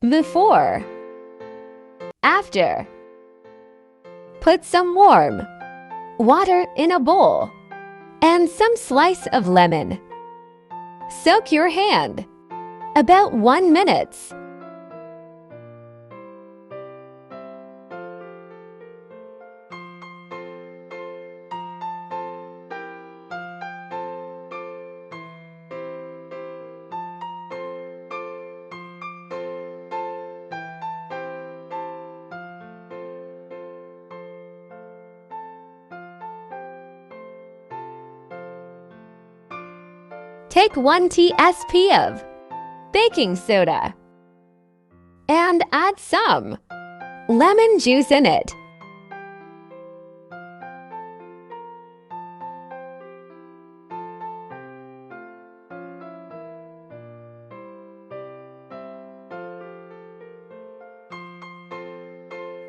Before. After. Put some warm water in a bowl and some slice of lemon. Soak your hand about 1 minute. Take 1 teaspoon of baking soda and add some lemon juice in it.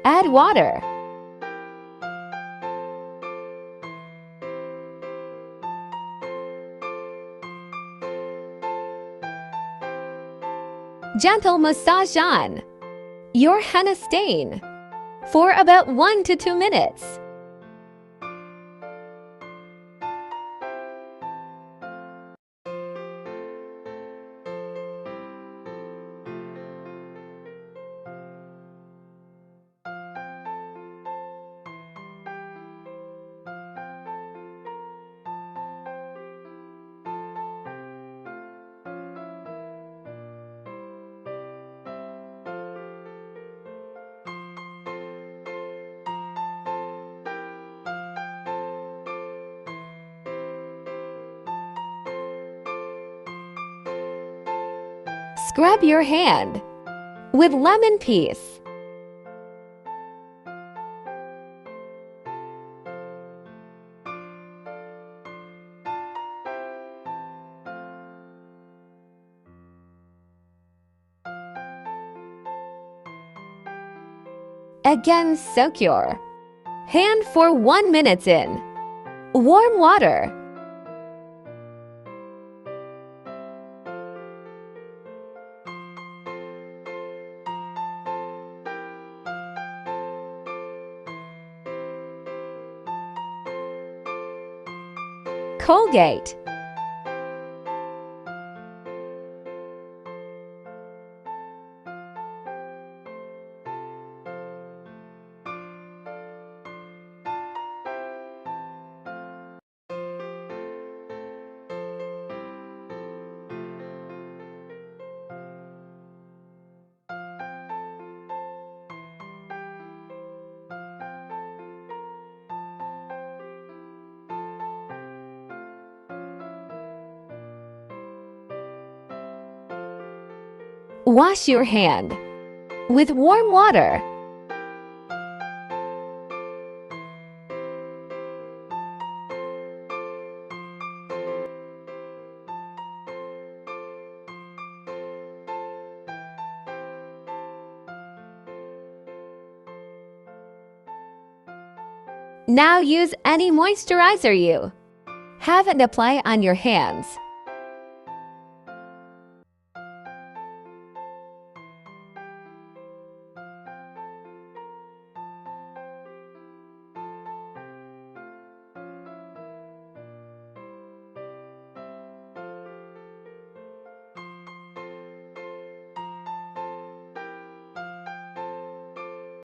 Add water. Gentle massage on your henna stain for about 1 to 2 minutes. Scrub your hand with lemon piece. Again, soak your hand for 1 minute in warm water. Colgate. Wash your hand with warm water. Now use any moisturizer you have and apply on your hands.